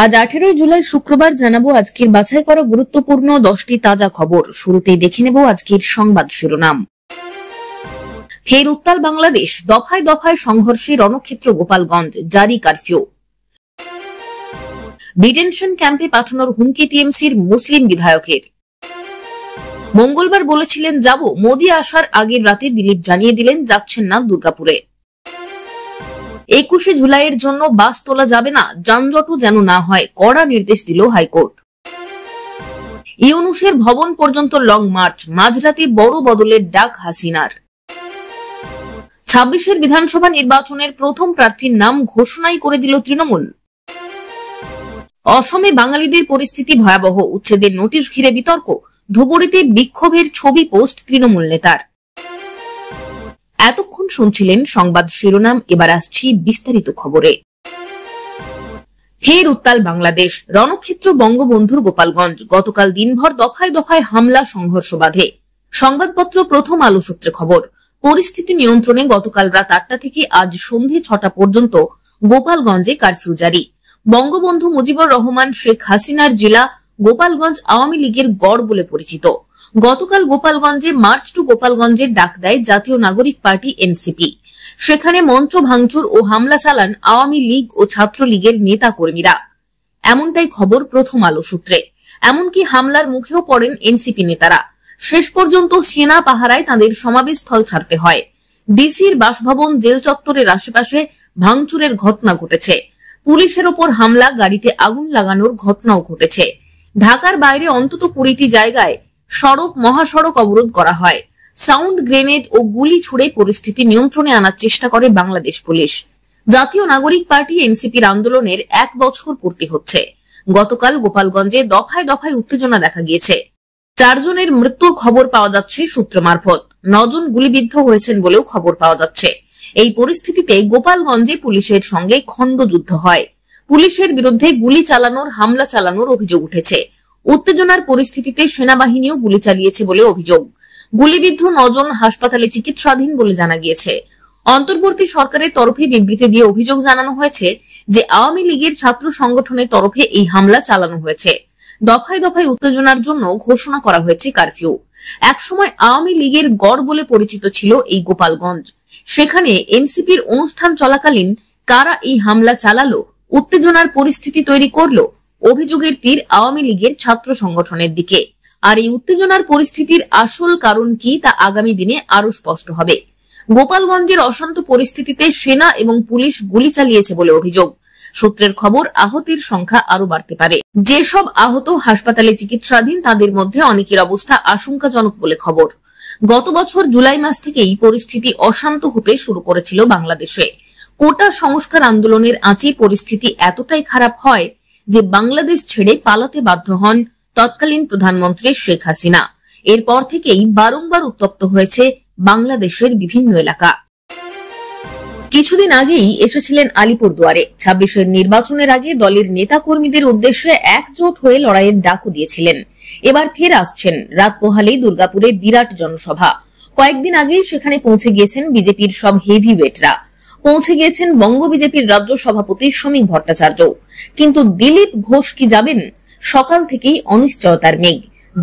আজ 18 জুলাই শুক্রবার জানাবো আজকের বাছাই করা গুরুত্বপূর্ণ 10টি তাজা খবর। শুরুতেই দেখে নেব আজকের সংবাদ শিরোনাম। ফের উত্তাল বাংলাদেশ, দফায় দফায় সংঘর্ষে রণক্ষেত্র গোপালগঞ্জ, জারি কারফিউ। ডিটেনশন ক্যাম্পে পাঠানোর হুমকি টিএমসির মুসলিম বিধায়কের। মঙ্গলবার বলেছিলেন যাব, মোদি আসার আগের রাতে দিলীপ জানিয়ে দিলেন যাচ্ছেন না দুর্গাপুরে। 21 জুলাইয়ের জন্য বাস তোলা যাবে না, যানজটও যেন না হয়, কড়া নির্দেশ দিল হাইকোর্ট। ইউনূসের ভবন পর্যন্ত লং মার্চ, মাঝরাতে বড় বদলের ডাক হাসিনার। 26 বিধানসভা নির্বাচনের প্রথম প্রার্থীর নাম ঘোষণাই করে দিল তৃণমূল। অসমে বাঙালিদের পরিস্থিতি ভয়াবহ, উচ্ছেদের নোটিশ ঘিরে বিতর্ক, ধুবুড়িতে বিক্ষোভের ছবি পোস্ট তৃণমূল নেতার। এতক্ষণ শুনছিলেন সংবাদ শিরোনাম, এবার আসছি বিস্তারিত খবরে। ফের উত্তাল বাংলাদেশ, রণক্ষেত্র বঙ্গবন্ধুর গোপালগঞ্জ। গতকাল দিনভর দফায় দফায় হামলা সংঘর্ষ বাধে। সংবাদপত্র প্রথম আলো সূত্রে খবর, পরিস্থিতি নিয়ন্ত্রণে গতকাল রাত 8টা থেকে আজ সন্ধে 6টা পর্যন্ত গোপালগঞ্জে কারফিউ জারি। বঙ্গবন্ধু মুজিবুর রহমান শেখ হাসিনার জেলা গোপালগঞ্জ আওয়ামী লীগের গড় বলে পরিচিত। গতকাল গোপালগঞ্জে মার্চ টু গোপালগঞ্জের ডাক দেয় জাতীয় নাগরিক পার্টি এনসিপি। সেখানে মঞ্চ ভাঙচুর ও হামলা চালান আওয়ামী লীগ ও ছাত্রলীগের নেতা কর্মীরা, এমনটাই খবর প্রথম আলো সূত্রে। এমনকি হামলার মুখেও পড়েন এনসিপি নেতারা। শেষ পর্যন্ত সেনা পাহারায় তাদের সমাবেশ স্থল ছাড়তে হয়। ডিসির বাসভবন, জেল চত্বরের আশেপাশে ভাঙচুরের ঘটনা ঘটেছে। পুলিশের ওপর হামলা, গাড়িতে আগুন লাগানোর ঘটনাও ঘটেছে। ঢাকার বাইরে অন্তত 20টি জায়গায় সড়ক মহাসড়ক অবরোধ করা হয়। সাউন্ড গ্রেনেড ও গুলি ছুড়ে পরিস্থিতি নিয়ন্ত্রণে আনার চেষ্টা করে বাংলাদেশ পুলিশ। জাতীয় নাগরিক পার্টি এনসিপির আন্দোলনের 1 বছর পূর্তি হচ্ছে। গতকাল গোপালগঞ্জে দফায় দফায় উত্তেজনা দেখা গিয়েছে। 4 জনের মৃত্যুর খবর পাওয়া যাচ্ছে সূত্র মারফত। 9 জন গুলিবিদ্ধ হয়েছেন বলেও খবর পাওয়া যাচ্ছে। এই পরিস্থিতিতে গোপালগঞ্জে পুলিশের সঙ্গে খণ্ডযুদ্ধ হয়। পুলিশের বিরুদ্ধে গুলি চালানোর, হামলা চালানোর অভিযোগ উঠেছে। উত্তেজনার পরিস্থিতিতে সেনাবাহিনীও গুলি চালিয়েছে বলে অভিযোগ। গুলিবিদ্ধ 9 জন হাসপাতালে চিকিৎসাধীন বলে জানা গিয়েছে। অন্তর্বর্তী সরকারের তরফে বিবৃতি দিয়ে অভিযোগ জানানো হয়েছে যে আওয়ামী লীগের ছাত্র সংগঠনের তরফে এই হামলা চালানো হয়েছে। দফায় দফায় উত্তেজনার জন্য ঘোষণা করা হয়েছে কারফিউ। একসময় আওয়ামী লীগের গড় বলে পরিচিত ছিল এই গোপালগঞ্জ। সেখানে এনসিপির অনুষ্ঠান চলাকালীন কারা এই হামলা চালালো, উত্তেজনার পরিস্থিতি তৈরি করলো, অভিযোগের তীর আওয়ামী লীগের ছাত্র সংগঠনের দিকে। আর এই উত্তেজনার পরিস্থিতির আসল কারণ কি তা আগামী দিনে আরো স্পষ্ট হবে। গোপালগঞ্জের অশান্ত পরিস্থিতিতে সেনা এবং পুলিশ গুলি চালিয়েছে বলে অভিযোগ। সূত্রের খবর, আহতের সংখ্যা আরো বাড়তে পারে। যেসব আহত হাসপাতালে চিকিৎসাধীন তাদের মধ্যে অনেকের অবস্থা আশঙ্কাজনক বলে খবর। গত বছর জুলাই মাস থেকেই পরিস্থিতি অশান্ত হতে শুরু করেছিল বাংলাদেশে। কোটা সংস্কার আন্দোলনের আঁচে পরিস্থিতি এতটাই খারাপ হয় যে বাংলাদেশ ছেড়ে পালাতে বাধ্য হন তৎকালীন প্রধানমন্ত্রী শেখ হাসিনা। এরপর থেকেই বারংবার উত্তপ্ত হয়েছে বাংলাদেশের বিভিন্ন এলাকা। কিছুদিন আগেই এসেছিলেন আলিপুরদুয়ারে। 26 নির্বাচনের আগে দলের নেতা কর্মীদের উদ্দেশ্যে একজোট হয়ে লড়াইয়ের ডাকও দিয়েছিলেন। এবার ফের আসছেন। রাত পোহালেই দুর্গাপুরে বিরাট জনসভা। কয়েকদিন আগেই সেখানে পৌঁছে গিয়েছেন বিজেপির সব হেভিওয়েটরা। পৌঁছে গিয়েছেন বঙ্গ বিজেপির রাজ্য সভাপতি শ্রমিক ভট্টাচার্য। কিন্তু দিলীপ ঘোষ কি যাবেন? সকাল থেকেই অনিশ্চয়তার মেঘ।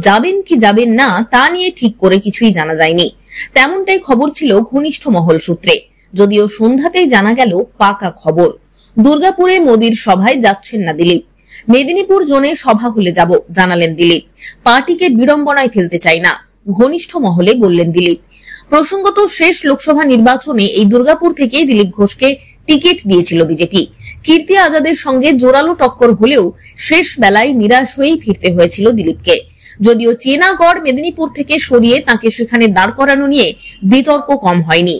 যাবেন কি যাবেন না তা নিয়ে ঠিক করে কিছুই জানা যায়নি। তেমনটাই খবর ছিল ঘনিষ্ঠ মহল সূত্রে। যদিও সন্ধ্যাতেই জানা গেল পাকা খবর, দুর্গাপুরে মোদির সভায় যাচ্ছেন না দিলীপ। মেদিনীপুর জোনে সভা হলে যাব জানালেন দিলীপ। পার্টিকে বিড়ম্বনায় ফেলতে চাই না, ঘনিষ্ঠ মহলে বললেন দিলীপ। প্রসঙ্গত, শেষ লোকসভা নির্বাচনে এই দুর্গাপুর থেকেই দিলীপ ঘোষকে টিকিট দিয়েছিল বিজেপি। কীর্তি আজাদের সঙ্গে জোরালো টক্কর হলেও শেষ বেলায় নিরাশ হয়েই ফিরতে হয়েছিল দিলীপকে। যদিও চেনাগড় মেদিনীপুর থেকে সরিয়ে তাকে সেখানে দাঁড় করানো নিয়ে বিতর্ক কম হয়নি।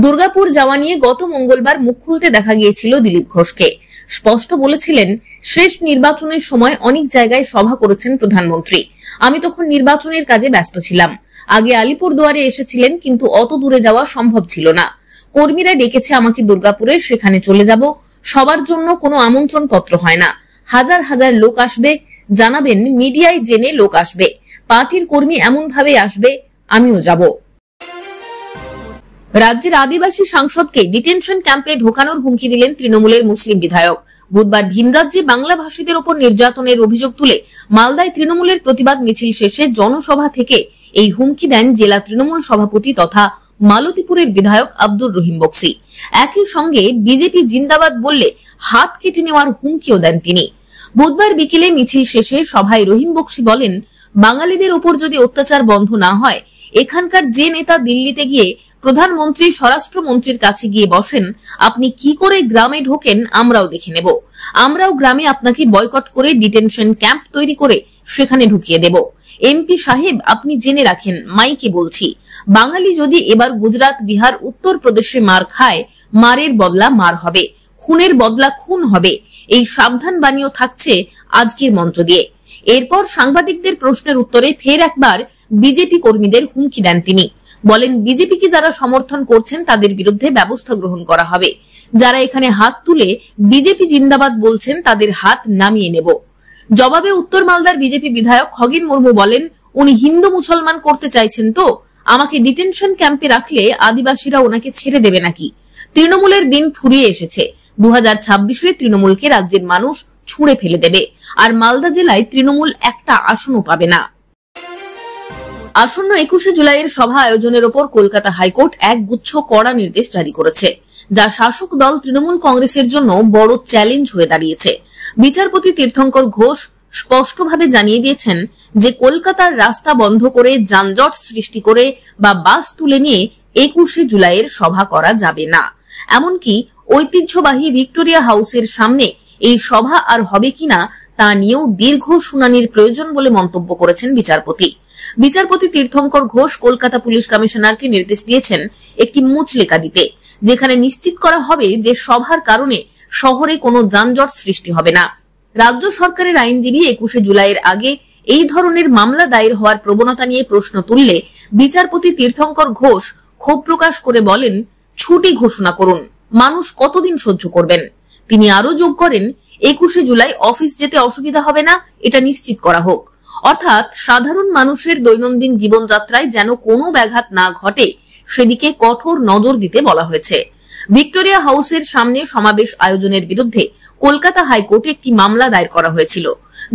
দুর্গাপুর যাওয়া নিয়ে গত মঙ্গলবার মুখ খুলতে দেখা গিয়েছিল দিলীপ ঘোষকে। স্পষ্ট বলেছিলেন, শেষ নির্বাচনের সময় অনেক জায়গায় সভা করেছেন প্রধানমন্ত্রী। আমি তখন নির্বাচনের কাজে ব্যস্ত ছিলাম। আগে আলিপুরদুয়ারে এসেছিলেন, কিন্তু অত দূরে যাওয়া সম্ভব ছিল না। কর্মীরা ডেকেছে আমাকে দুর্গাপুরে, সেখানে চলে যাব। সবার জন্য কোনো আমন্ত্রণ পত্র হয় না। হাজার হাজার লোক আসবে, জানাবেন মিডিয়ায় জেনে লোক আসবে। পার্টির কর্মী এমন ভাবে আসবে, আমিও যাব। রাজ্যের আদিবাসী সাংসদকে ডিটেনশন ক্যাম্পে ঢোকানোর হুমকি দিলেন তৃণমূলের মুসলিম বিধায়ক। বুধবার ভিনরাজ্যে বাংলাভাষীদের ওপর নির্যাতনের অভিযোগ তুলে মালদায় তৃণমূলের প্রতিবাদ মিছিল শেষে জনসভা থেকে এই হুমকি দেন জেলা তৃণমূল সভাপতি তথা মালতীপুরের বিধায়ক আব্দুর রহিম বক্সি। একই সঙ্গে বিজেপি জিন্দাবাদ বললে হাত কেটে নেওয়ার হুমকিও দেন তিনি। বুধবার বিকেলে মিছিল শেষে সভায় রহিম বক্সি বলেন, বাঙালিদের ওপর যদি অত্যাচার বন্ধ না হয়, এখানকার যে নেতা দিল্লিতে গিয়ে প্রধানমন্ত্রী স্বরাষ্ট্রমন্ত্রীর কাছে গিয়ে বসেন, আপনি কি করে গ্রামে ঢোকেন আমরাও দেখে নেব। আমরাও গ্রামে আপনাকে বয়কট করে ডিটেনশন ক্যাম্প তৈরি করে সেখানে ঢুকিয়ে দেব। এমপি সাহেব, আপনি জেনে রাখেন, মাইকে বলছি, বাঙালি যদি এবার গুজরাট, বিহার, উত্তরপ্রদেশে মার খায়, মারের বদলা মার হবে, খুনের বদলা খুন হবে। এই সাবধান বাণীও থাকছে আজকের মঞ্চ দিয়ে। এরপর সাংবাদিকদের প্রশ্নের উত্তরে ফের একবার বিজেপি কর্মীদের হুমকি দেন তিনি। বলেন, বিজেপিকে যারা সমর্থন করছেন তাদের বিরুদ্ধে ব্যবস্থা গ্রহণ করা হবে। যারা এখানে হাত তুলে বিজেপি জিন্দাবাদ বলছেন তাদের হাত নামিয়ে নেব। জবাবে উত্তর মালদার বিজেপি বিধায়ক খগেন মুর্মু বলেন, উনি হিন্দু মুসলমান করতে চাইছেন তো? আমাকে ডিটেনশন ক্যাম্পে রাখলে আদিবাসীরা ওনাকে ছেড়ে দেবে নাকি? তৃণমূলের দিন ফুরিয়ে এসেছে। 2026-এ তৃণমূলকে রাজ্যের মানুষ ছুঁড়ে ফেলে দেবে, আর মালদা জেলায় তৃণমূল একটা আসনও পাবে না। আসন্ন 21শে জুলাইয়ের সভা আয়োজনের ওপর কলকাতা হাইকোর্ট এক গুচ্ছ কড়া নির্দেশ জারি করেছে, যা শাসক দল তৃণমূল কংগ্রেসের জন্য বড় চ্যালেঞ্জ হয়ে দাঁড়িয়েছে। বিচারপতি তীর্থঙ্কর ঘোষ স্পষ্টভাবে জানিয়ে দিয়েছেন যে কলকাতার রাস্তা বন্ধ করে, যানজট সৃষ্টি করে বা বাস তুলে নিয়ে 21শে জুলাইয়ের সভা করা যাবে না। এমনকি ঐতিহ্যবাহী ভিক্টোরিয়া হাউসের সামনে এই সভা আর হবে কিনা তা নিয়েও দীর্ঘ শুনানির প্রয়োজন বলে মন্তব্য করেছেন বিচারপতি। বিচারপতি তীর্থঙ্কর ঘোষ কলকাতা পুলিশ কমিশনারকে নির্দেশ দিয়েছেন একটি মুচলেখা দিতে, যেখানে নিশ্চিত করা হবে যে সভার কারণে শহরে কোনো যানজট সৃষ্টি হবে না। রাজ্য সরকারের আইনজীবী 21শে জুলাইয়ের আগে এই ধরনের মামলা দায়ের হওয়ার প্রবণতা নিয়ে প্রশ্ন তুললে বিচারপতি তীর্থঙ্কর ঘোষ ক্ষোভ প্রকাশ করে বলেন, ছুটি ঘোষণা করুন, মানুষ কতদিন সহ্য করবেন? তিনি আরো যোগ করেন, 21শে জুলাই অফিস যেতে অসুবিধা হবে না, এটা নিশ্চিত করা হোক। অর্থাৎ সাধারণ মানুষের দৈনন্দিন জীবনযাত্রায় যেন কোনো ব্যাঘাত না ঘটে, সেদিকে কঠোর নজর দিতে বলা হয়েছে। ভিক্টোরিয়া হাউসের সামনে সমাবেশ আয়োজনের বিরুদ্ধে কলকাতা হাইকোর্টে একটি মামলা দায়ের করা হয়েছিল,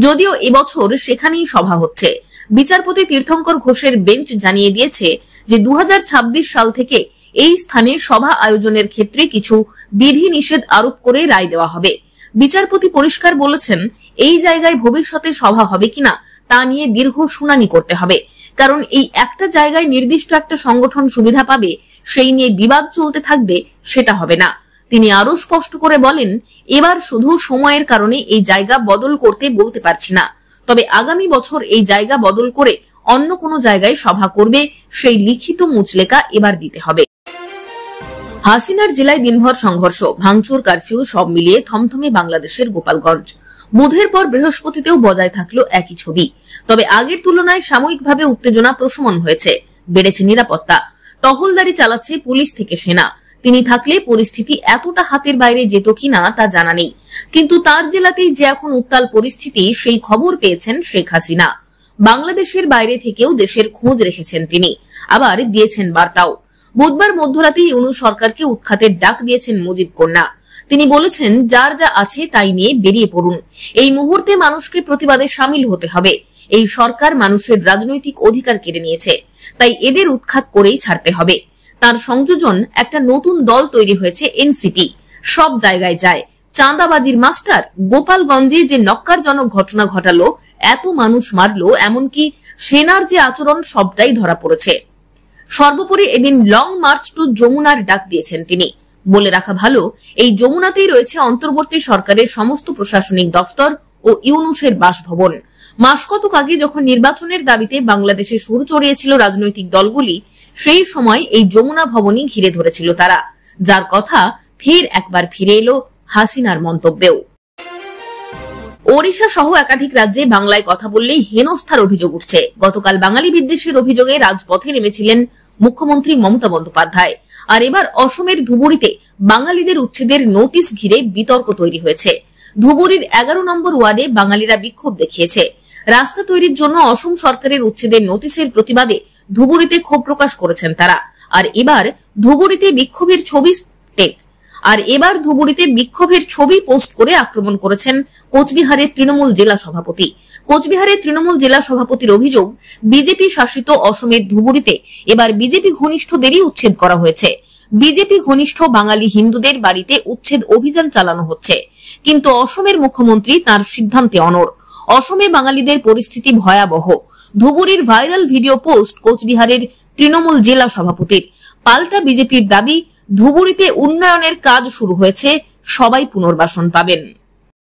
যদিও এবছর সেখানেই সভা হচ্ছে। বিচারপতি তীর্থঙ্কর ঘোষের বেঞ্চ জানিয়ে দিয়েছে যে 2026 সাল থেকে এই স্থানে সভা আয়োজনের ক্ষেত্রে কিছু বিধি নিষেধ আরোপ করে রায় দেওয়া হবে। বিচারপতি পরিষ্কার বলেছেন, এই জায়গায় ভবিষ্যতে সভা হবে কিনা তা নিয়ে দীর্ঘ শুনানি করতে হবে, কারণ এই একটা জায়গায় নির্দিষ্ট একটা সংগঠন সুবিধা পাবে, সেই নিয়ে বিবাদ চলতে থাকবে, সেটা হবে না। তিনি আরো স্পষ্ট করে বলেন, এবার শুধু সময়ের কারণে এই জায়গা বদল করতে বলতে পারছি না, তবে আগামী বছর এই জায়গা বদল করে অন্য কোনো জায়গায় সভা করবে, সেই লিখিত মুচলেখা এবার দিতে হবে। হাসিনার জেলায় দিনভর সংঘর্ষ, ভাঙচুর, কারফিউ সব মিলিয়ে থমথমে বাংলাদেশের গোপালগঞ্জ। বুধের পর বৃহস্পতিতেও বজায় থাকলো একই ছবি, তবে আগের তুলনায় সাময়িকভাবে উত্তেজনা প্রশমন হয়েছে, বেড়েছে নিরাপত্তা। টহলদারি চালাচ্ছে পুলিশ থেকে সেনা। তিনি থাকলে পরিস্থিতি এতটা হাতের বাইরে যেত কিনা তা জানা নেই, কিন্তু তার জেলাতেই যে এখন উত্তাল পরিস্থিতি, সেই খবর পেয়েছেন শেখ হাসিনা। বাংলাদেশের বাইরে থেকেও দেশের খোঁজ রেখেছেন তিনি, আবার দিয়েছেন বার্তাও। বুধবার মধ্যরাতে ইউনূস সরকারকে উৎখাতের ডাক দিয়েছেন মুজিব কন্যা। তিনি বলেছেন, যার যা আছে তাই নিয়ে বেরিয়ে পড়ুন। এই মুহূর্তে মানুষকে প্রতিবাদে সামিল হতে হবে। এই সরকার মানুষের রাজনৈতিক অধিকার কেড়ে নিয়েছে, তাই এদের উৎখাত করেই ছাড়তে হবে। তার সংযোজন একটা নতুন দল তৈরি হয়েছে, এনসিপি। সব জায়গায় যায়, চাঁদাবাজির মাস্টার। গোপালগঞ্জে যে নক্কারজনক ঘটনা ঘটালো, এত মানুষ মারলো, এমনকি সেনার যে আচরণ, সবটাই ধরা পড়েছে। সর্বোপরি এদিন লং মার্চ টু যমুনার ডাক দিয়েছেন তিনি। বলে রাখা ভালো, এই যমুনাতেই রয়েছে অন্তর্বর্তী সরকারের সমস্ত প্রশাসনিক দফতর ও ইউনূসের বাসভবন। মাস কতক আগে যখন নির্বাচনের দাবিতে বাংলাদেশে সুর চড়িয়েছিল রাজনৈতিক দলগুলি, সেই সময় এই যমুনা ভবনই ঘিরে ধরেছিল তারা, যার কথা ফের একবার ফিরে এলো হাসিনার মন্তব্যেও। ওড়িশা সহ একাধিক রাজ্যে বাংলায় কথা বললেই হেনস্থার অভিযোগ উঠছে। গতকাল বাঙালি বিদ্বেষের অভিযোগে রাজপথে নেমেছিলেন মুখ্যমন্ত্রী মমতা বন্দ্যোপাধ্যায়। আর এবার অসমের ধুবুরীতে বাঙালিদের উচ্ছেদের নোটিশ ঘিরে বিতর্ক তৈরি হয়েছে। ধুবুরীর 11 নম্বর ওয়ার্ডে বাঙালিরা বিক্ষোভ দেখিয়েছে। রাস্তা তৈরির জন্য অসম সরকারের উচ্ছেদের নোটিশের প্রতিবাদে ধুবুরীতে ক্ষোভ প্রকাশ করেছেন তারা। আর এবার ধুবুরীতে বিক্ষোভের ছবি টেক। আর এবার ধুবুড়িতে বিক্ষোভের ছবি পোস্ট করে আক্রমণ করেছেন কোচবিহারের তৃণমূল জেলা সভাপতি। কোচবিহারের তৃণমূল জেলা সভাপতির অভিযোগ, বিজেপি শাসিত অসমের ধুবুড়িতে এবার বিজেপি ঘনিষ্ঠদেরই উচ্ছেদ করা হয়েছে। বিজেপি ঘনিষ্ঠ বাঙালি হিন্দুদের বাড়িতে উচ্ছেদ অভিযান চালানো হচ্ছে, কিন্তু অসমের মুখ্যমন্ত্রী তার সিদ্ধান্তে অনড়। অসমে বাঙালিদের পরিস্থিতি ভয়াবহ। ধুবুড়ির ভাইরাল ভিডিও পোস্ট কোচবিহারের তৃণমূল জেলা সভাপতির। পাল্টা বিজেপির দাবি, ধুবুড়িতে উন্নয়নের কাজ শুরু হয়েছে, সবাই পুনর্বাসন পাবেন।